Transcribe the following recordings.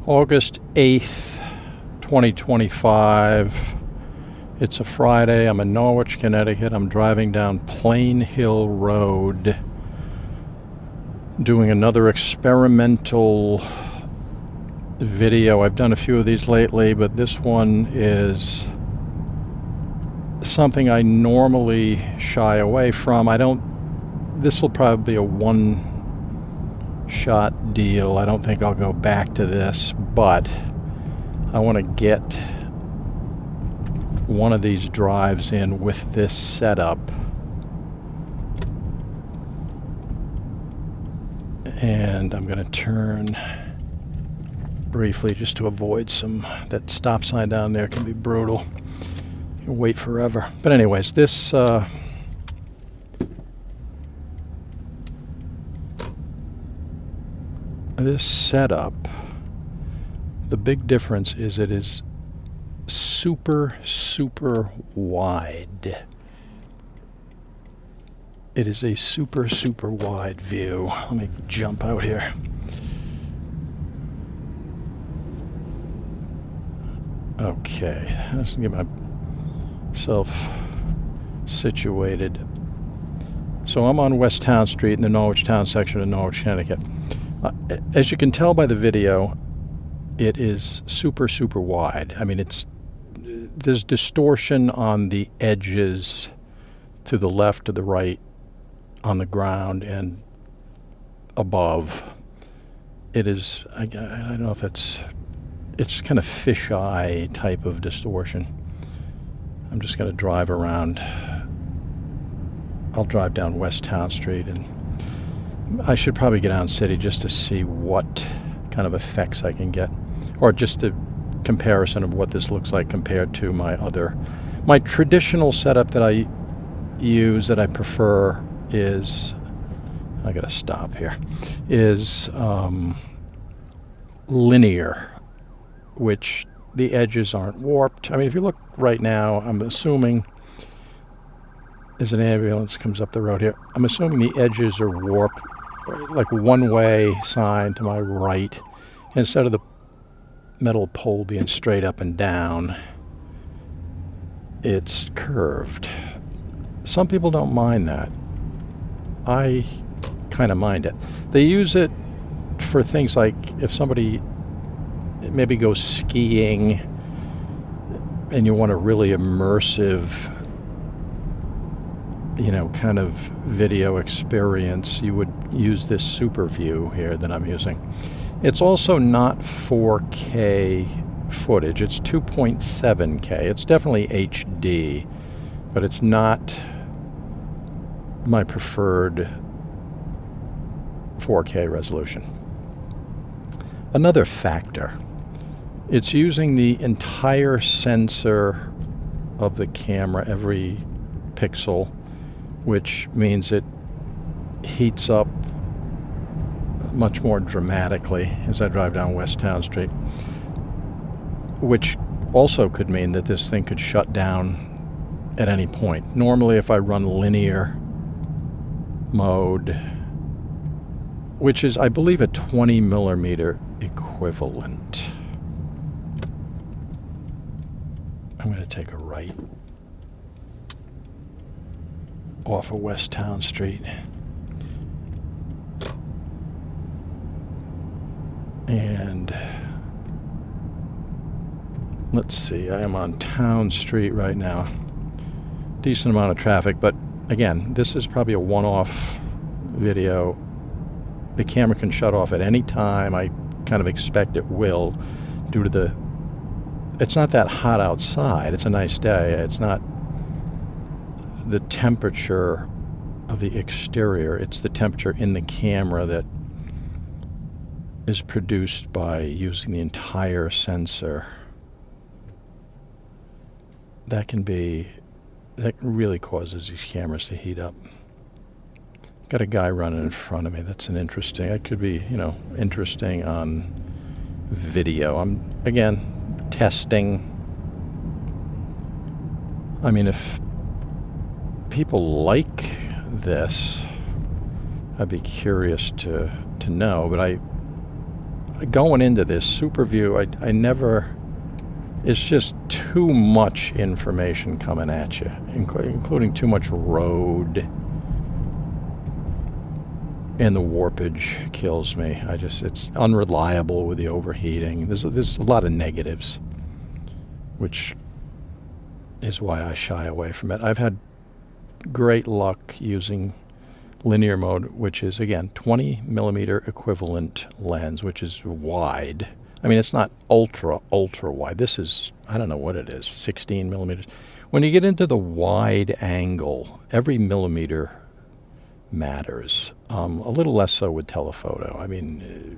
August 8th, 2025. It's a Friday. I'm in Norwich, Connecticut. I'm driving down Plain Hill Road doing another experimental video. I've done a few of these lately, but this one is something I normally shy away from. This will probably be a one-shot deal. I don't think I'll go back to this, but I want to get one of these drives in with this setup. And I'm going to turn briefly just to avoid that stop sign down there can be brutal. You can wait forever. But anyways, this setup, the big difference is it is super wide. It is a super wide view. Let me jump out here. Okay, let's get myself situated. So I'm on West Town Street in the Norwich Town section of Norwich, Connecticut. As you can tell by the video, it is super wide. I mean, there's distortion on the edges to the left, to the right, on the ground, and above. It is, I don't know if it's kind of fisheye type of distortion. I'm just going to drive around. I'll drive down West Town Street, and I should probably get out city just to see what kind of effects I can get, or just the comparison of what this looks like compared to my traditional setup that I use, that I prefer, is, I gotta stop here, is linear, which the edges aren't warped. I mean, if you look right now, I'm assuming as an ambulance comes up the road here, I'm assuming the edges are warped, like one-way sign to my right, instead of the metal pole being straight up and down, it's curved. Some people don't mind that. I kind of mind it. They use it for things like if somebody maybe goes skiing and you want a really immersive, kind of video experience, you would use this super view here that I'm using. It's also not 4K footage. It's 2.7K. It's definitely HD, but it's not my preferred 4K resolution. Another factor, it's using the entire sensor of the camera, every pixel, which means it heats up much more dramatically as I drive down West Town Street, which also could mean that this thing could shut down at any point. Normally, if I run linear mode, which is, I believe, a 20 millimeter equivalent. I'm going to take a right off of West Town Street. And let's see, I am on Town Street right now. Decent amount of traffic, but again, this is probably a one-off video. The camera can shut off at any time. I kind of expect it will, due to it's not that hot outside. It's a nice day. It's not the temperature of the exterior. It's the temperature in the camera that is produced by using the entire sensor. That really causes these cameras to heat up. Got a guy running in front of me. That's that could be, interesting on video. I'm, again, testing. I mean, if people like this, I'd be curious to know, but going into this super view, I never, it's just too much information coming at you, including too much road, and the warpage kills me. It's unreliable with the overheating. There's a lot of negatives, which is why I shy away from it. I've had great luck using linear mode, which is, again, 20 millimeter equivalent lens, which is wide. I mean, it's not ultra wide. This is, I don't know what it is, 16 millimeters. When you get into the wide angle, every millimeter matters. A little less so with telephoto. I mean,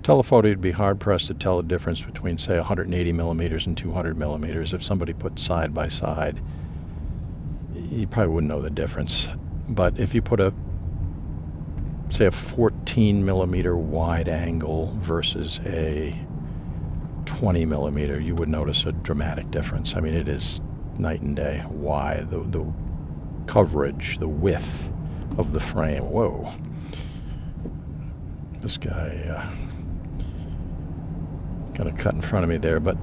telephoto, you'd be hard-pressed to tell the difference between, say, 180 millimeters and 200 millimeters. If somebody put side by side, you probably wouldn't know the difference. But if you put say a 14 millimeter wide angle versus a 20 millimeter, you would notice a dramatic difference. I mean, it is night and day. Why? The coverage, the width of the frame. Whoa. This guy kind of cut in front of me there, but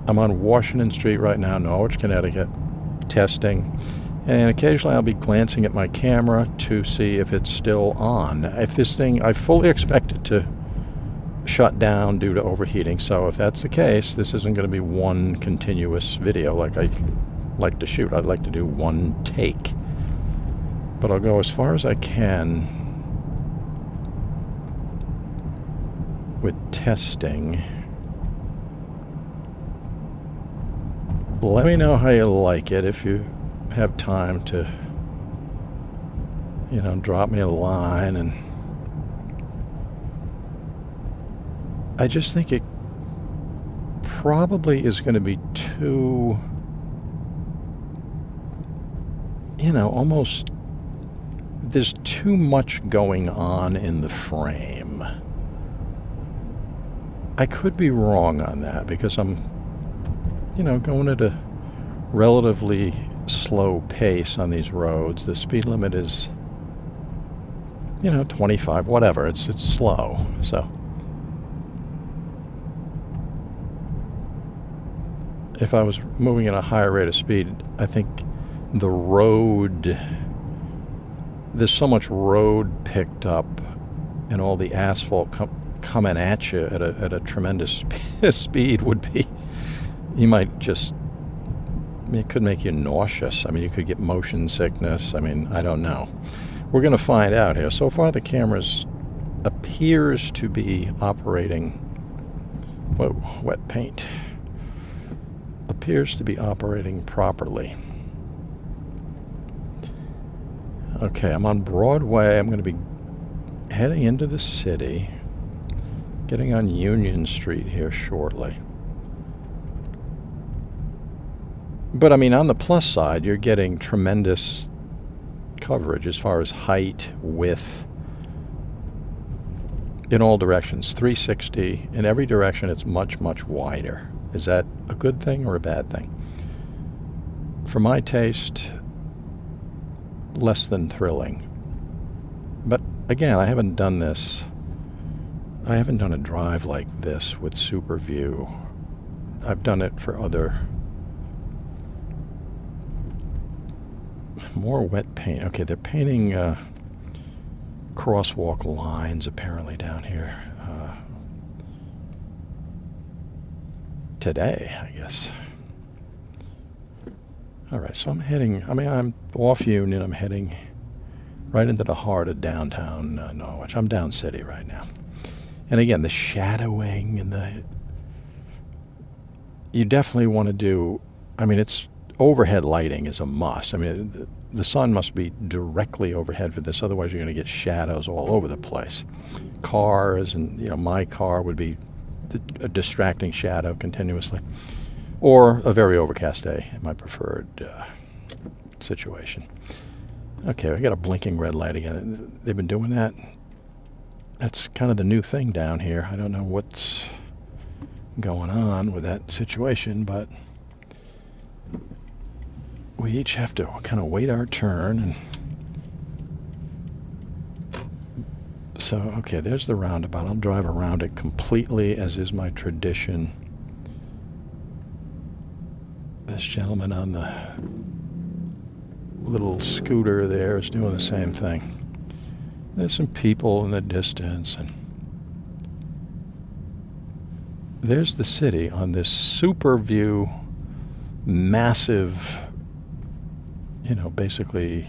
I'm on Washington Street right now, Norwich, Connecticut, testing. And occasionally I'll be glancing at my camera to see if it's still on. If this thing, I fully expect it to shut down due to overheating. So if that's the case, this isn't going to be one continuous video like I like to shoot. I'd like to do one take. But I'll go as far as I can with testing. Let me know how you like it. If you have time to, drop me a line. And I just think it probably is going to be too, almost, there's too much going on in the frame. I could be wrong on that because I'm, going at a relatively slow pace on these roads. The speed limit is 25, whatever. It's slow. So if I was moving at a higher rate of speed, I think the road, there's so much road picked up and all the asphalt coming at you at a tremendous speed would be, you might just, it could make you nauseous. I mean, you could get motion sickness. I mean, I don't know. We're going to find out here. So far, the camera appears to be operating. Whoa, wet paint. Appears to be operating properly. Okay, I'm on Broadway. I'm going to be heading into the city, getting on Union Street here shortly. But, I mean, on the plus side, you're getting tremendous coverage as far as height, width, in all directions. 360. In every direction, it's much, much wider. Is that a good thing or a bad thing? For my taste, less than thrilling. But, again, I haven't done this. I haven't done a drive like this with super view. I've done it for other... More wet paint. Okay, they're painting crosswalk lines apparently down here today, I guess. All right, so I'm off Union. I'm heading right into the heart of downtown Norwich. I'm down city right now. And again, the shadowing and you definitely want to do, it's overhead lighting is a must. I mean, the sun must be directly overhead for this, otherwise you're going to get shadows all over the place. Cars and, my car would be a distracting shadow continuously. Or a very overcast day, my preferred situation. Okay, we got a blinking red light again. They've been doing that. That's kind of the new thing down here. I don't know what's going on with that situation, but we each have to kind of wait our turn and So, okay, there's the roundabout. I'll drive around it completely, as is my tradition. This gentleman on the little scooter there is doing the same thing. There's some people in the distance, and there's the city on this super view, massive, you know, basically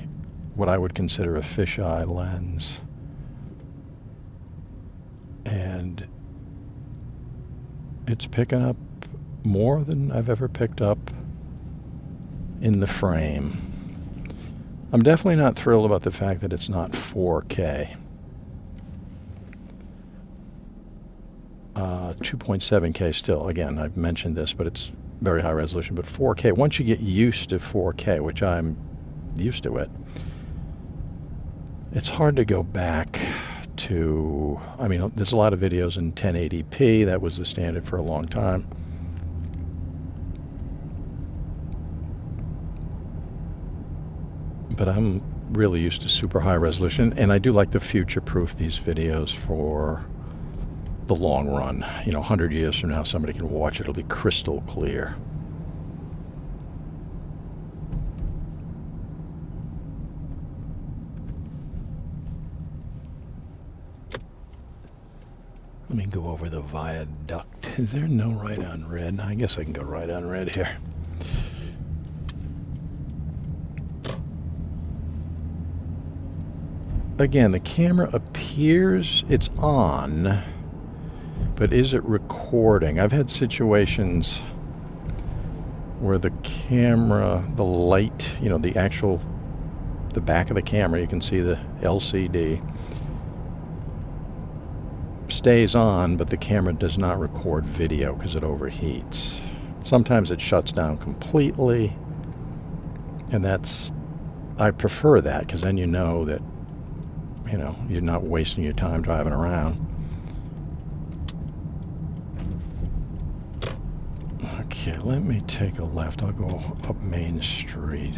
what I would consider a fisheye lens. And it's picking up more than I've ever picked up in the frame. I'm definitely not thrilled about the fact that it's not 4K. 2.7K still. Again, I've mentioned this, but it's very high resolution. But 4K, once you get used to 4K, which I'm used to it, it's hard to go back to, I mean, there's a lot of videos in 1080p. That was the standard for a long time. But I'm really used to super high resolution, and I do like to future-proof these videos for the long run. You know, 100 years from now, somebody can watch it. It'll be crystal clear. Let me go over the viaduct. Is there no right on red? I guess I can go right on red here. Again, the camera appears it's on, but is it recording? I've had situations where the camera, the light, you know, the back of the camera, you can see the LCD, stays on, but the camera does not record video because it overheats. Sometimes it shuts down completely, and I prefer that, because then you know that, you know, you're not wasting your time driving around. Okay, let me take a left. I'll go up Main Street.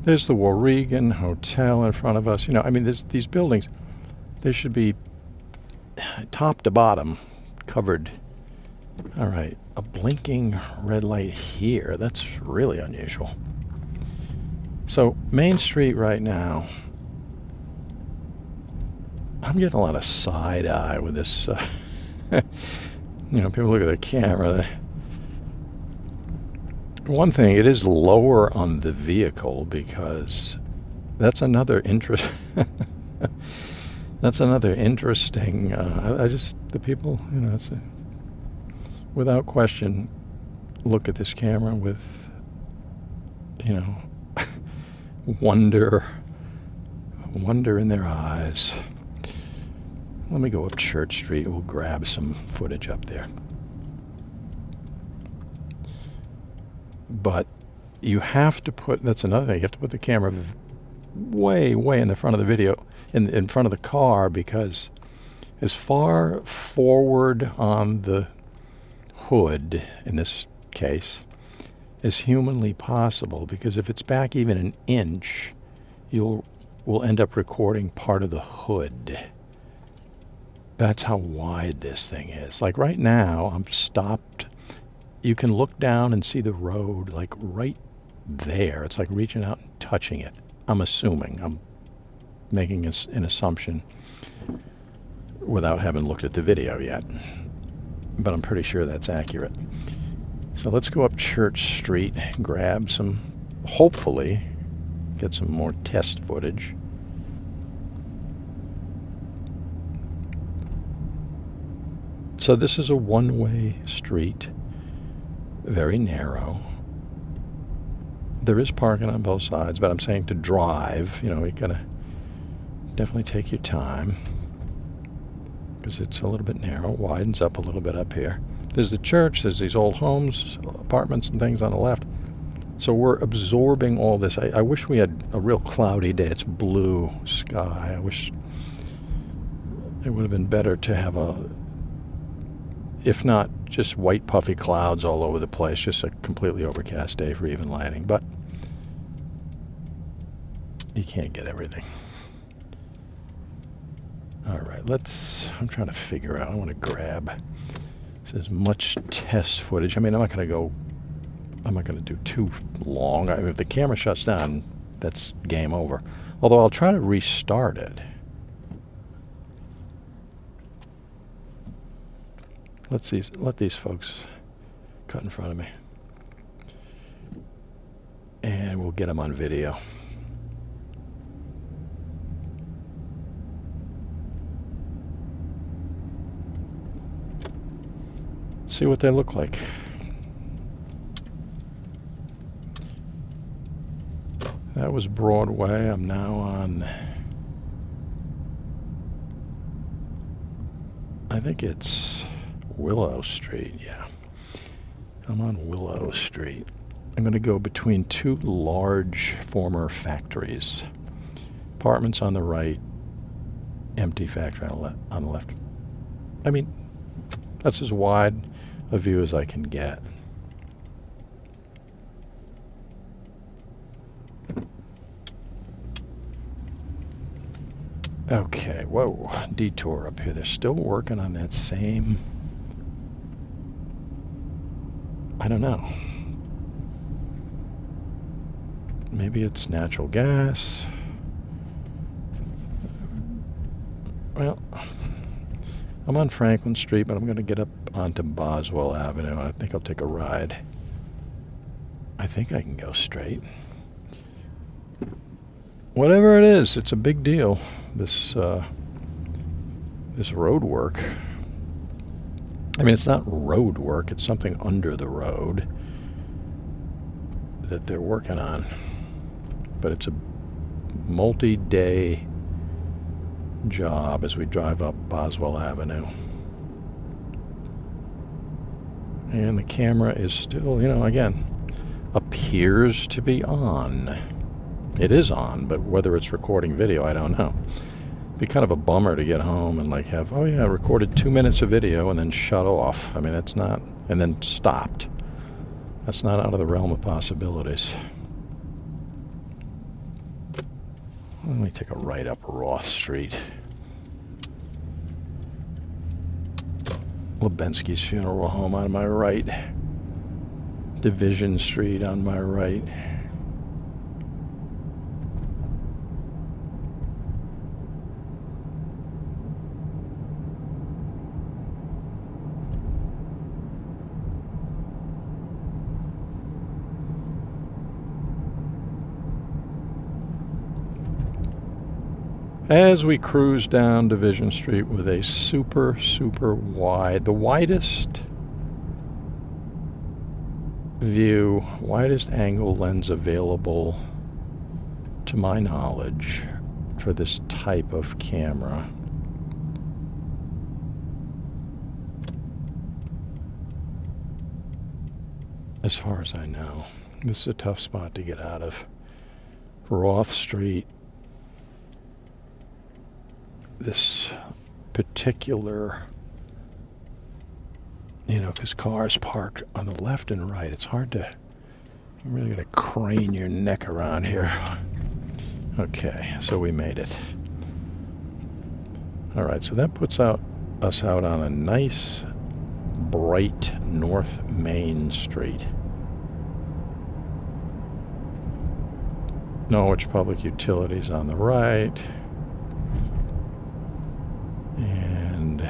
There's the Warrigan Hotel in front of us. You know, I mean, these buildings, they should be top to bottom covered. All right, a blinking red light here. That's really unusual. So, Main Street right now, I'm getting a lot of side eye with this. You know, people look at the camera. One thing, it is lower on the vehicle, because that's another that's another interesting. The people, you know, without question, look at this camera with, you know, wonder in their eyes. Let me go up Church Street. We'll grab some footage up there. But you have to put, that's another thing, you have to put the camera way in the front of the video, in front of the car, because as far forward on the hood, in this case, as humanly possible, because if it's back even an inch, we'll end up recording part of the hood. That's how wide this thing is. Like right now, I'm stopped. You can look down and see the road, like right there. It's like reaching out and touching it. I'm assuming. I'm making an assumption without having looked at the video yet. But I'm pretty sure that's accurate. So let's go up Church Street, grab some, hopefully, get some more test footage. So this is a one-way street, very narrow. There is parking on both sides, but I'm saying to drive, you know, you gotta definitely take your time, because it's a little bit narrow. It widens up a little bit up here. There's the church, there's these old homes, apartments and things on the left. So we're absorbing all this. I wish we had a real cloudy day. It's blue sky. I wish it would have been better to have if not just white puffy clouds all over the place, just a completely overcast day for even lighting. But You can't get everything. All right, I'm trying to figure out, I want to grab as much test footage. I mean, I'm not going to do too long. I mean, if the camera shuts down, that's game over. Although I'll try to restart it. Let these folks cut in front of me. And we'll get them on video. See what they look like. That was Broadway. I'm now on, I think it's Willow Street. Yeah, I'm on Willow Street. I'm going to go between two large former factories. Apartments on the right, empty factory on the left. I mean, that's as wide a view as I can get. Okay, whoa, detour up here. They're still working on that same, I don't know. Maybe it's natural gas. Well, I'm on Franklin Street, but I'm going to get up onto Boswell Avenue. I think I'll take a ride. I think I can go straight. Whatever it is, it's a big deal. This road work. I mean, it's not road work. It's something under the road that they're working on. But it's a multi-day job as we drive up Boswell Avenue. And the camera is still, again, appears to be on. It is on, but whether it's recording video, I don't know. It'd be kind of a bummer to get home and have, oh yeah, I recorded 2 minutes of video and then shut off. I mean, that's not, and then stopped. That's not out of the realm of possibilities. Let me take a right up Roth Street. Lebensky's Funeral Home on my right. Division Street on my right. As we cruise down Division Street with a super, super wide, the widest view, widest angle lens available to my knowledge for this type of camera. As far as I know. This is a tough spot to get out of. Roth Street. This particular, because cars parked on the left and right. It's hard to, you're really going to crane your neck around here. Okay, so we made it. All right, so that puts us out on a nice, bright North Main Street. Norwich Public Utilities on the right. And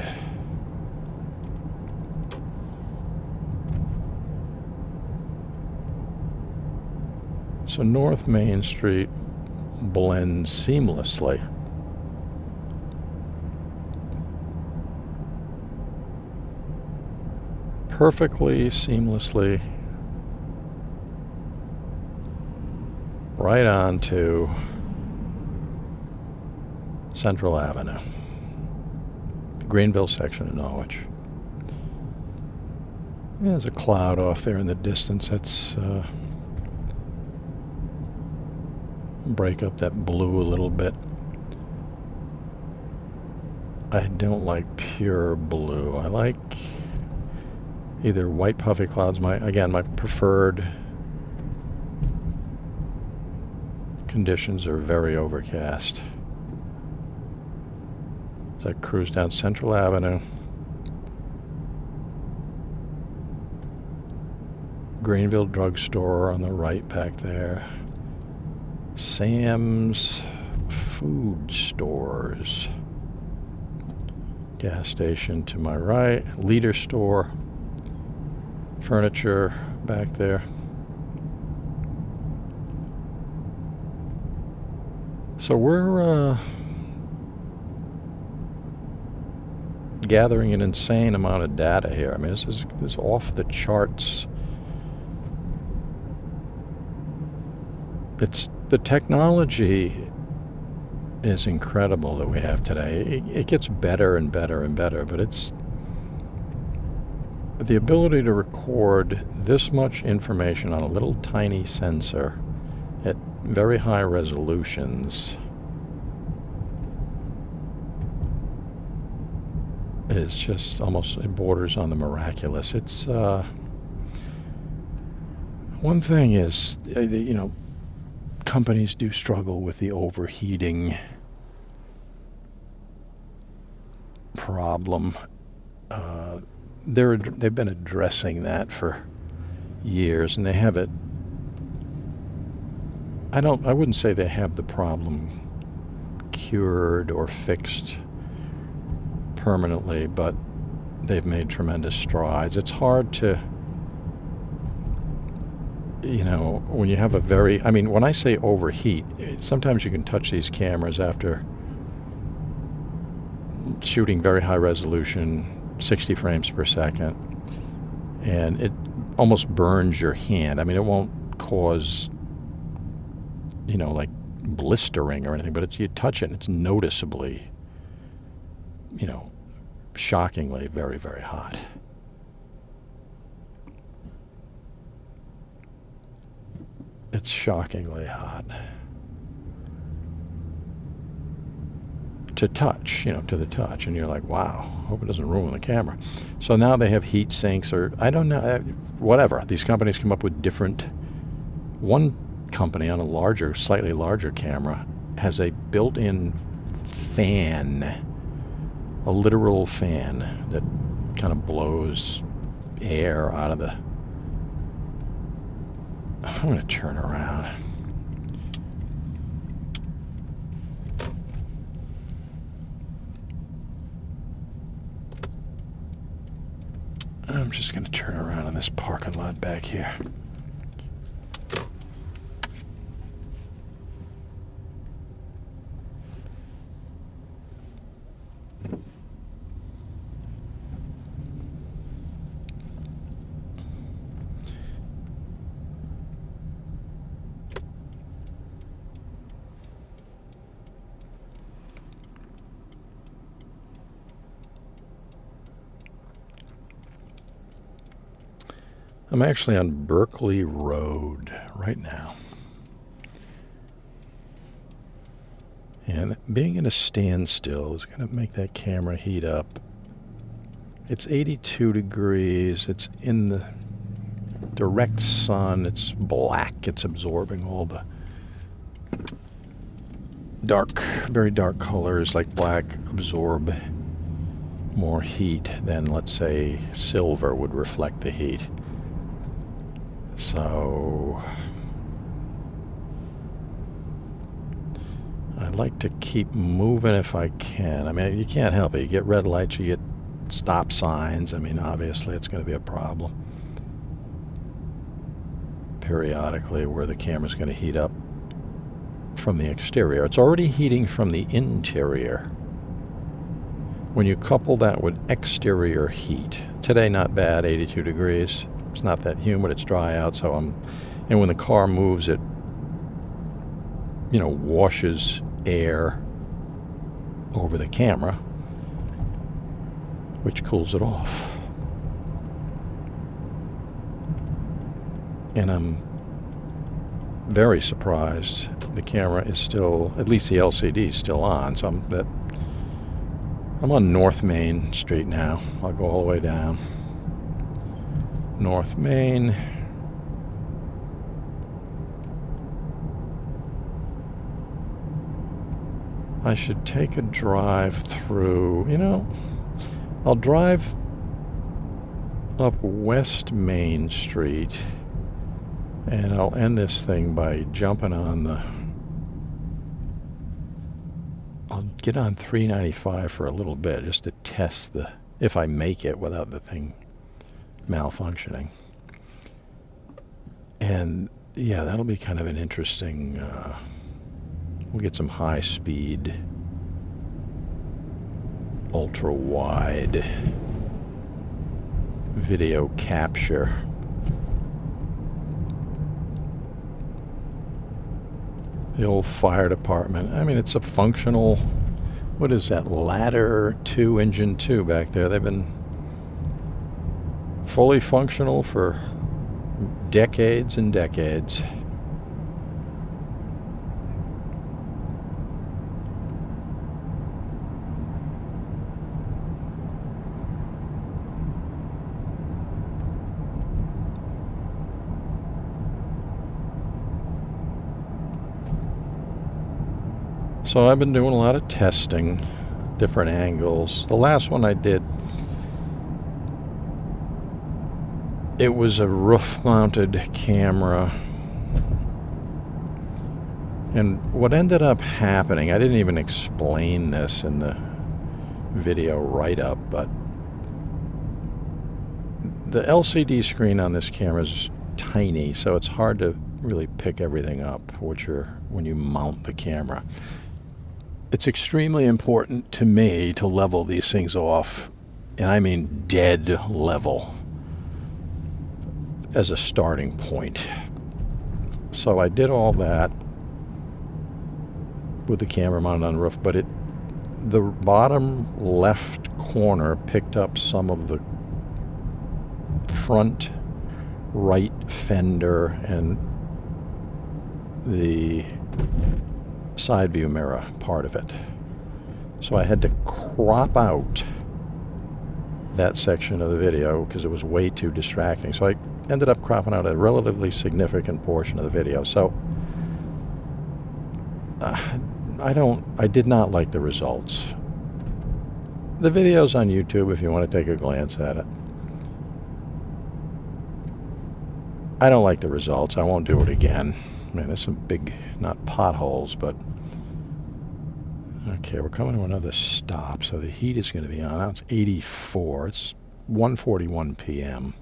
so North Main Street blends seamlessly. Perfectly seamlessly right onto Central Avenue. Greenville section of Norwich. There's a cloud off there in the distance. That's break up that blue a little bit. I don't like pure blue. I like either white puffy clouds. My preferred conditions are very overcast. As I cruise down Central Avenue, Greenville Drugstore on the right back there. Sam's Food Stores. Gas station to my right. Leader Store. Furniture back there. So we're gathering an insane amount of data here. I mean, this is off the charts. The technology is incredible that we have today. It gets better and better and better, but it's the ability to record this much information on a little tiny sensor at very high resolutions is just almost, it borders on the miraculous. It's one thing is, you know, companies do struggle with the overheating problem. They've been addressing that for years, and they have it. I wouldn't say they have the problem cured or fixed permanently, but they've made tremendous strides. It's hard to, you know, when you have I mean, when I say overheat, sometimes you can touch these cameras after shooting very high resolution, 60 frames per second, and it almost burns your hand. I mean, it won't cause, you know, like blistering or anything, but you touch it and it's noticeably, you know, shockingly very, very hot. It's shockingly hot to touch, you know, to the touch, and you're like, wow, hope it doesn't ruin the camera. So now they have heat sinks, or I don't know, whatever. These companies come up with different. One company on a larger, slightly larger camera has a built-in fan, a literal fan that kind of blows air out of the. I'm going to turn around. I'm just going to turn around in this parking lot back here. I'm actually on Berkeley Road right now. And being in a standstill is going to make that camera heat up. It's 82 degrees. It's in the direct sun. It's black. It's absorbing all the dark, very dark colors like black absorb more heat than, let's say, silver would reflect the heat. So I like to keep moving if I can. I mean, you can't help it. You get red lights, you get stop signs. I mean, obviously it's going to be a problem periodically where the camera's going to heat up from the exterior. It's already heating from the interior. When you couple that with exterior heat, today not bad, 82 degrees. It's not that humid, it's dry out, so and when the car moves, it, you know, washes air over the camera, which cools it off. And I'm very surprised the camera is still, at least the LCD is still on, so I'm on North Main Street now. I'll go all the way down. North Main. I should take a drive through, you know, I'll drive up West Main Street, and I'll end this thing by jumping on I'll get on 395 for a little bit just to test if I make it without the thing malfunctioning. And yeah, that'll be kind of an interesting, we'll get some high speed, ultra wide video capture. The old fire department. I mean, it's a functional, what is that, ladder 2, engine 2 back there. They've been fully functional for decades and decades. So I've been doing a lot of testing, different angles. The last one I did, it was a roof-mounted camera. And what ended up happening, I didn't even explain this in the video write-up, but the LCD screen on this camera is tiny, so it's hard to really pick everything up when you mount the camera. It's extremely important to me to level these things off, and I mean dead level, as a starting point. So I did all that with the camera mounted on the roof, but the bottom left corner picked up some of the front right fender and the side view mirror part of it. So I had to crop out that section of the video because it was way too distracting. So I ended up cropping out a relatively significant portion of the video. So I did not like the results. The video's on YouTube if you want to take a glance at it. I don't like the results. I won't do it again. Man, there's some big, not potholes, but okay, we're coming to another stop, so the heat is going to be on. Now it's 84. It's 1:41 p.m.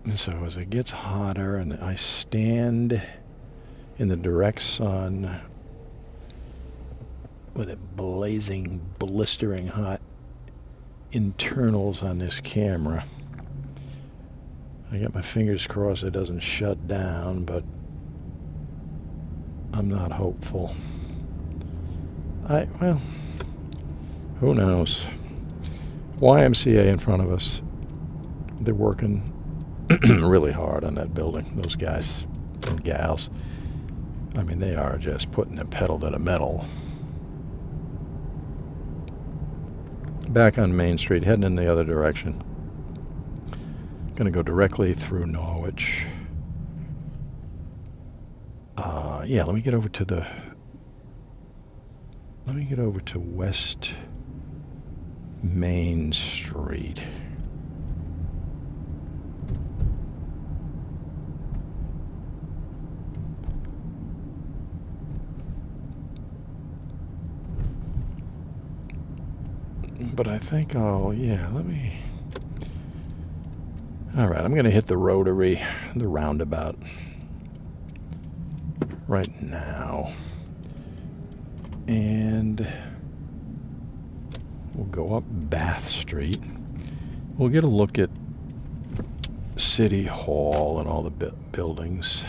And so as it gets hotter and I stand in the direct sun with it blazing, blistering hot internals on this camera, I got my fingers crossed it doesn't shut down, but I'm not hopeful. Well, who knows? YMCA in front of us. They're working really hard on that building, those guys and gals. I mean, they are just putting the pedal to the metal. Back on Main Street, heading in the other direction. Going to go directly through Norwich. Yeah, let me get over to West Main Street. But I think all right, I'm going to hit the rotary, the roundabout, right now. And we'll go up Bath Street. We'll get a look at City Hall and all the buildings,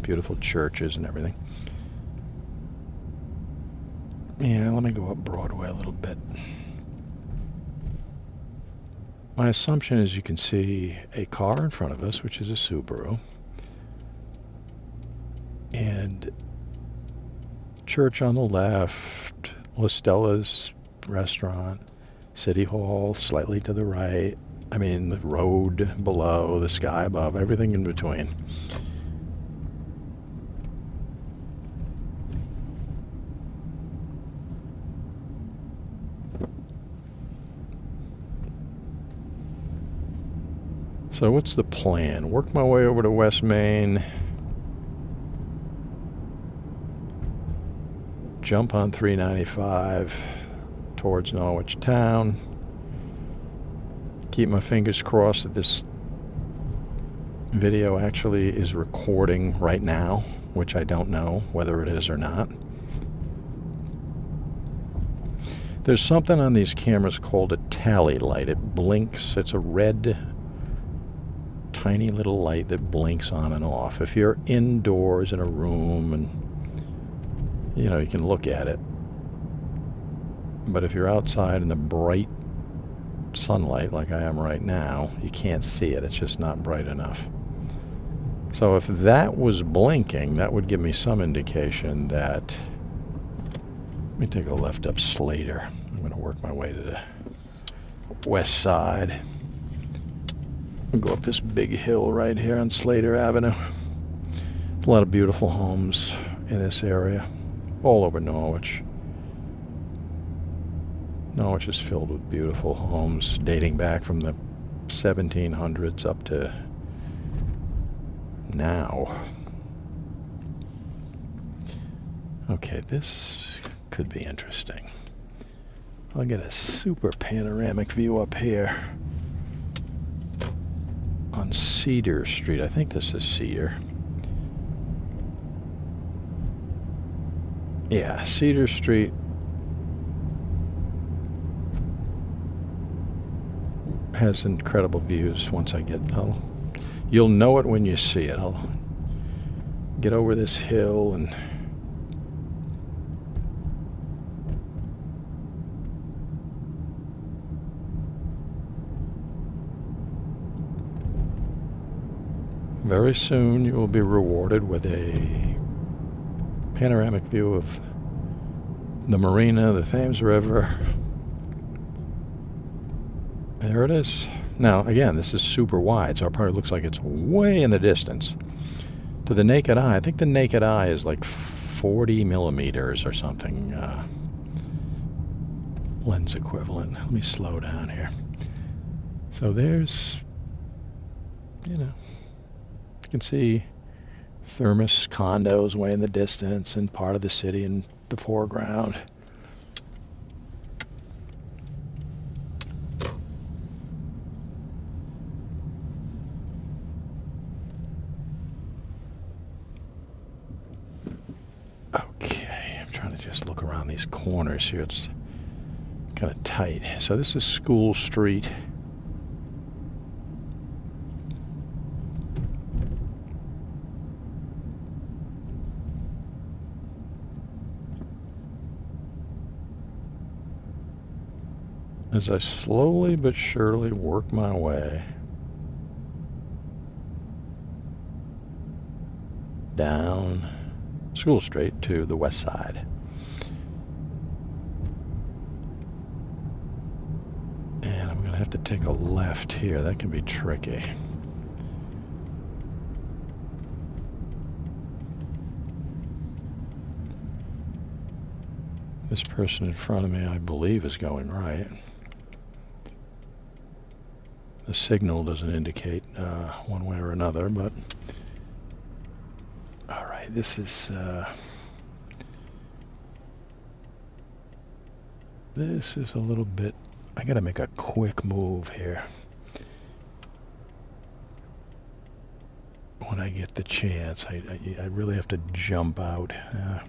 beautiful churches and everything. Yeah, let me go up Broadway a little bit. My assumption is you can see a car in front of us, which is a Subaru, and church on the left, La Stella's restaurant, City Hall slightly to the right. I mean, the road below, the sky above, everything in between. So what's the plan? Work my way over to West Main, jump on 395 towards Norwich town, keep my fingers crossed that this video actually is recording right now, which I don't know whether it is or not. There's something on these cameras called a tally light. It blinks. It's a red, tiny little light that blinks on and off. If you're indoors in a room and, you know, you can look at it. But if you're outside in the bright sunlight like I am right now, you can't see it. It's just not bright enough. So if that was blinking, that would give me some indication that... Let me take a left up Slater. I'm going to work my way to the west side. I'll go up this big hill right here on Slater Avenue. A lot of beautiful homes in this area, all over Norwich. Norwich is filled with beautiful homes dating back from the 1700s up to now. Okay, this could be interesting. I'll get a super panoramic view up here on Cedar Street. I think this is Cedar. Yeah, Cedar Street has incredible views. Once I get, you'll know it when you see it. I'll get over this hill and very soon you will be rewarded with a panoramic view of the marina, the Thames River. There it is. Now, again, this is super wide, so it probably looks like it's way in the distance. To the naked eye, I think the naked eye is like 40 millimeters or something. Lens equivalent. Let me slow down here. So there's, you know, you can see thermos condos way in the distance and part of the city in the foreground. Okay, I'm trying to just look around these corners here. It's kind of tight. So this is School Street. As I slowly but surely work my way down School Street to the west side. And I'm going to have to take a left here. That can be tricky. This person in front of me, I believe, is going right. The signal doesn't indicate one way or another, but all right, this is a little bit. I gotta make a quick move here when I get the chance. I really have to jump out. A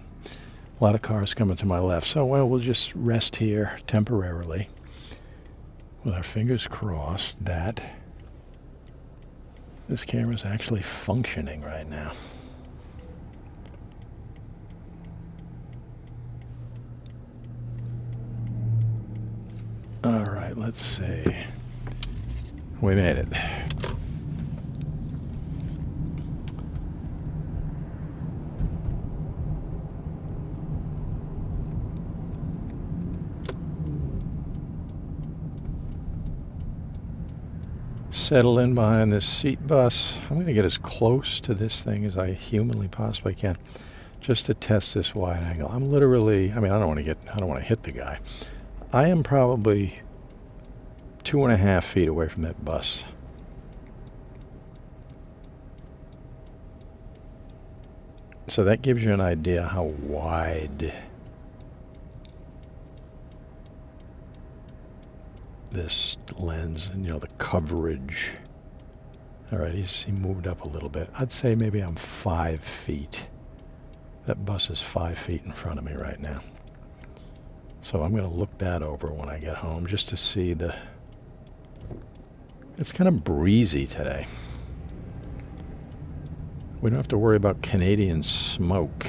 lot of cars coming to my left, so well, we'll just rest here temporarily with our fingers crossed that this camera is actually functioning right now. All right, let's see. We made it. Settle in behind this seat bus. I'm going to get as close to this thing as I humanly possibly can, just to test this wide angle. I'm literally, I don't want to hit the guy. I am probably 2.5 feet away from that bus. So that gives you an idea how wide this lens and, the coverage. All right, he moved up a little bit. I'd say maybe I'm 5 feet. That bus is 5 feet in front of me right now. So I'm going to look that over when I get home just to see it's kind of breezy today. We don't have to worry about Canadian smoke.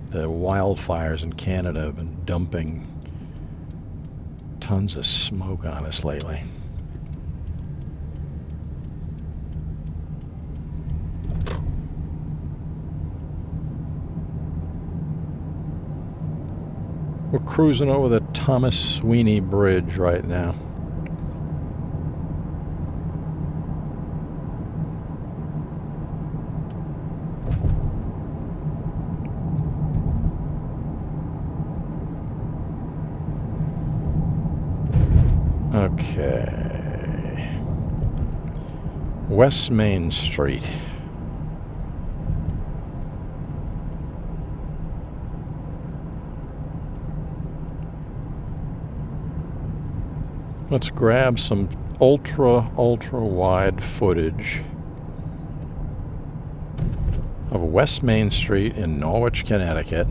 The wildfires in Canada have been dumping tons of smoke on us lately. We're cruising over the Thomas Sweeney Bridge right now. Okay. West Main Street. Let's grab some ultra wide footage of West Main Street in Norwich, Connecticut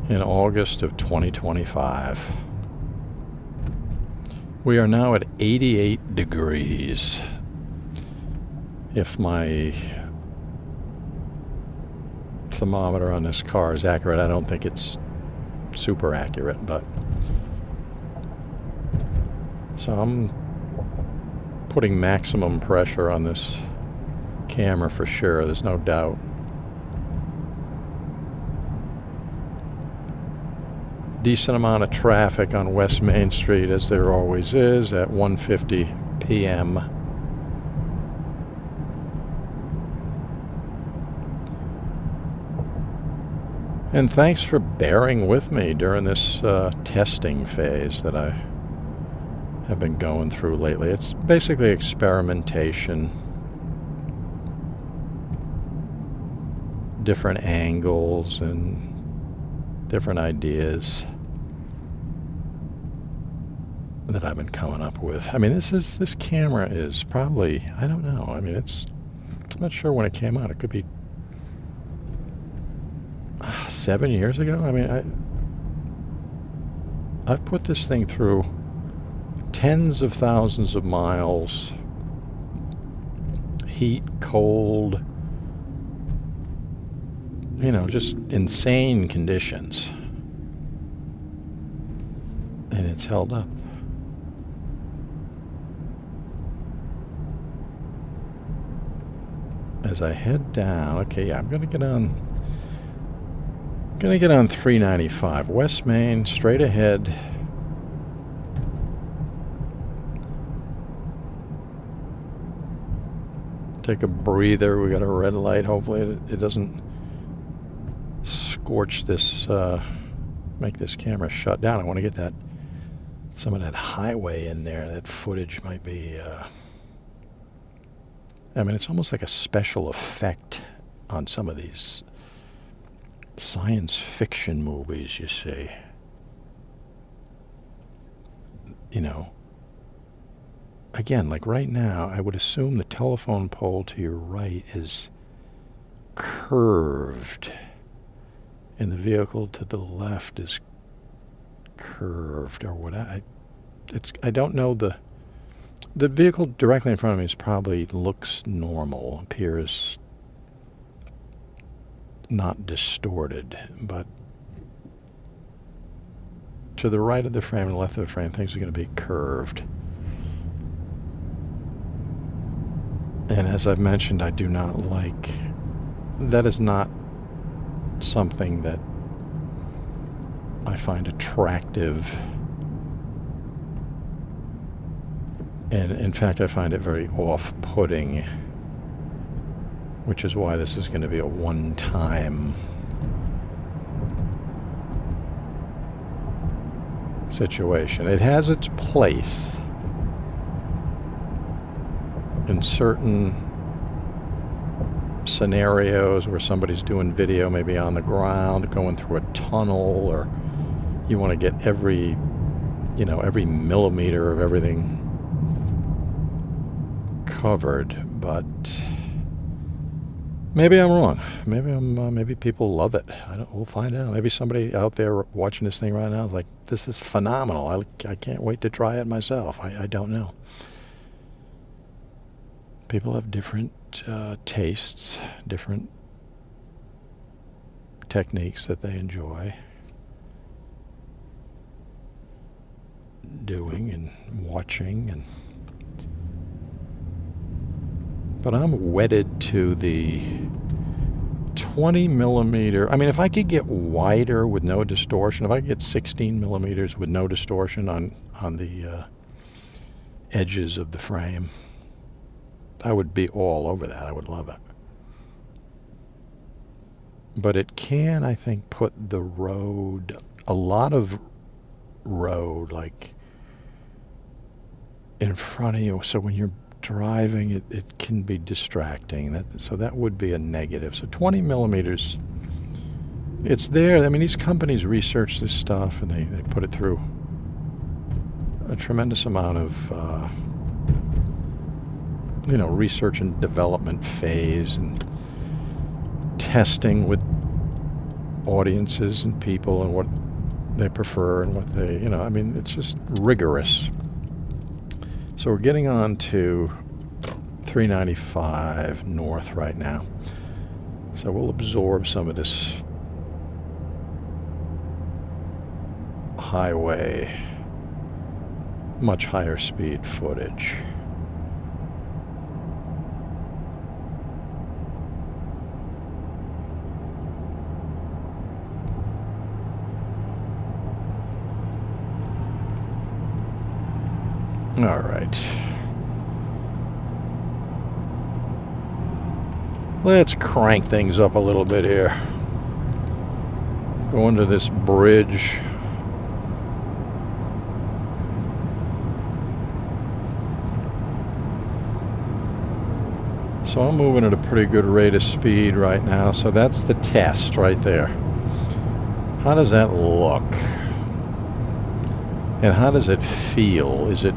in August of 2025. We are now at 88 degrees. If my thermometer on this car is accurate, I don't think it's super accurate, but so I'm putting maximum pressure on this camera for sure, there's no doubt. Decent amount of traffic on West Main Street, as there always is, at 1:50 p.m. And thanks for bearing with me during this testing phase that I have been going through lately. It's basically experimentation, different angles and different ideas that I've been coming up with. I mean, this camera is probably, I don't know, I mean, I'm not sure when it came out. It could be 7 years ago. I mean, I've put this thing through tens of thousands of miles, heat, cold, just insane conditions, and it's held up. As I head down, okay, yeah, I'm gonna get on 395 West Main, straight ahead. Take a breather. We got a red light. Hopefully it doesn't scorch this, make this camera shut down. I want to get some of that highway in there. That footage might be, I mean, it's almost like a special effect on some of these science fiction movies, you see. Again, like right now, I would assume the telephone pole to your right is curved, and the vehicle to the left is curved, or what? I don't know. The vehicle directly in front of me probably looks normal, appears not distorted, but to the right of the frame and left of the frame, things are going to be curved. And as I've mentioned, I do not like, that is not something that I find attractive. And in fact, I find it very off-putting, which is why this is going to be a one-time situation. It has its place in certain scenarios where somebody's doing video maybe on the ground, going through a tunnel, or you want to get every millimeter of everything covered. But maybe I'm wrong. Maybe people love it. We'll find out. Maybe somebody out there watching this thing right now is like, this is phenomenal. I can't wait to try it myself. I don't know. People have different tastes, different techniques that they enjoy doing and watching, but I'm wedded to the 20 millimeter. I mean, if I could get wider with no distortion, if I could get 16 millimeters with no distortion on the edges of the frame, I would be all over that. I would love it. But it can, I think, put the road, a lot of road, like in front of you. So when you're driving, it can be distracting. So that would be a negative. So 20 millimeters, it's there. I mean, these companies research this stuff and they put it through a tremendous amount of research and development phase and testing with audiences and people and what they prefer and what they, I mean, it's just rigorous. So we're getting on to 395 north right now. So we'll absorb some of this highway, much higher speed footage. All right. Let's crank things up a little bit here. Go into this bridge. So I'm moving at a pretty good rate of speed right now. So that's the test right there. How does that look? And how does it feel? Is it,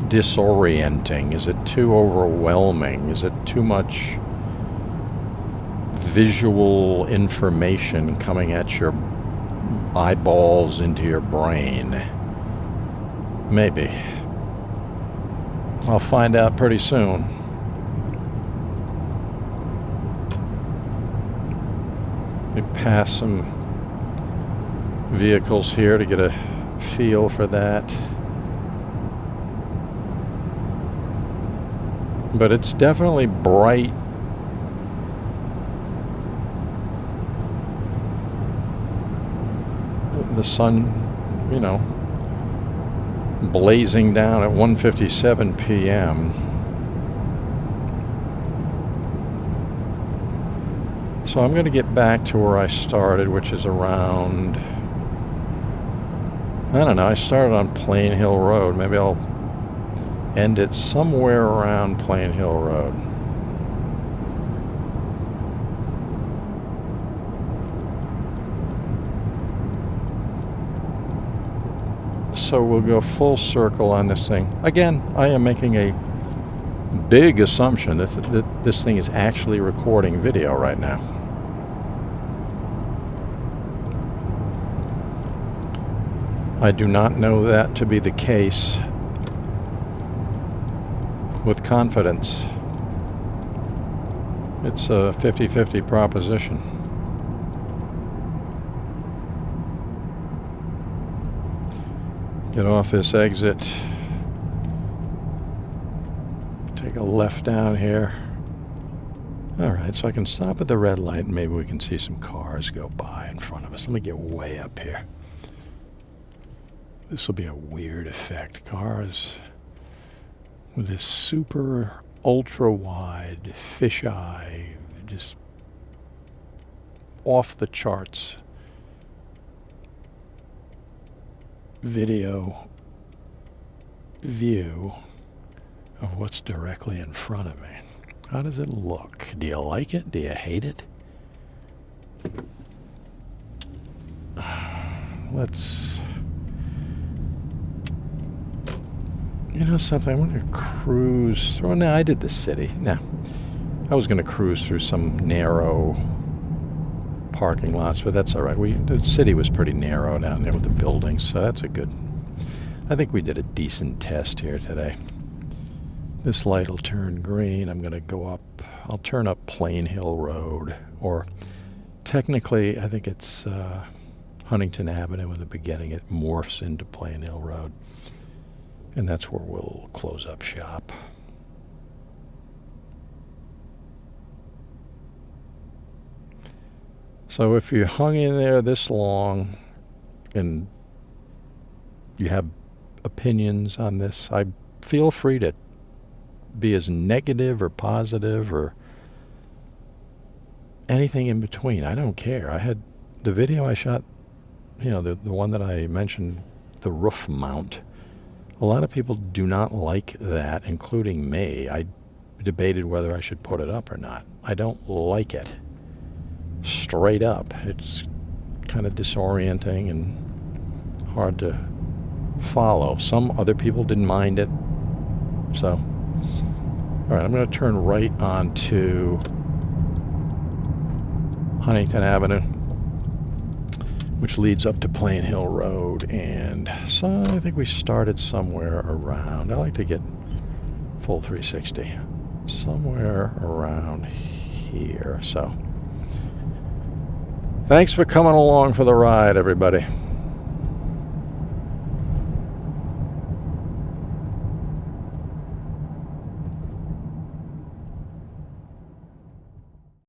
disorienting? Is it too overwhelming? Is it too much visual information coming at your eyeballs into your brain? Maybe. I'll find out pretty soon. We pass some vehicles here to get a feel for that. But it's definitely bright. The sun, blazing down at 1:57 p.m. So I'm going to get back to where I started, which is around, I don't know, I started on Plain Hill Road. Maybe I'll end it somewhere around Plain Hill Road. So we'll go full circle on this thing. Again, I am making a big assumption that this thing is actually recording video right now. I do not know that to be the case with confidence. It's a 50-50 proposition. Get off this exit. Take a left down here. Alright, so I can stop at the red light and maybe we can see some cars go by in front of us. Let me get way up here. This will be a weird effect. Cars with this super ultra wide fisheye, just off the charts video view of what's directly in front of me. How does it look? Do you like it? Do you hate it? Let's... You know something? I'm going to cruise through... No, I did the city. No. I was going to cruise through some narrow parking lots, but that's all right. The city was pretty narrow down there with the buildings, so that's a good... I think we did a decent test here today. This light will turn green. I'm going to go up. I'll turn up Plain Hill Road, or technically, I think it's Huntington Avenue in the beginning. It morphs into Plain Hill Road, and that's where we'll close up shop. So if you hung in there this long and you have opinions on this, I feel free to be as negative or positive or anything in between. I don't care. I had the video I shot, you know, the one that I mentioned, the roof mount. A lot of people do not like that, including me. I debated whether I should put it up or not. I don't like it. Straight up. It's kind of disorienting and hard to follow. Some other people didn't mind it. So, all right, I'm going to turn right onto Huntington Avenue, which leads up to Plain Hill Road. And so I think we started somewhere around, I like to get full 360, somewhere around here. So thanks for coming along for the ride, everybody.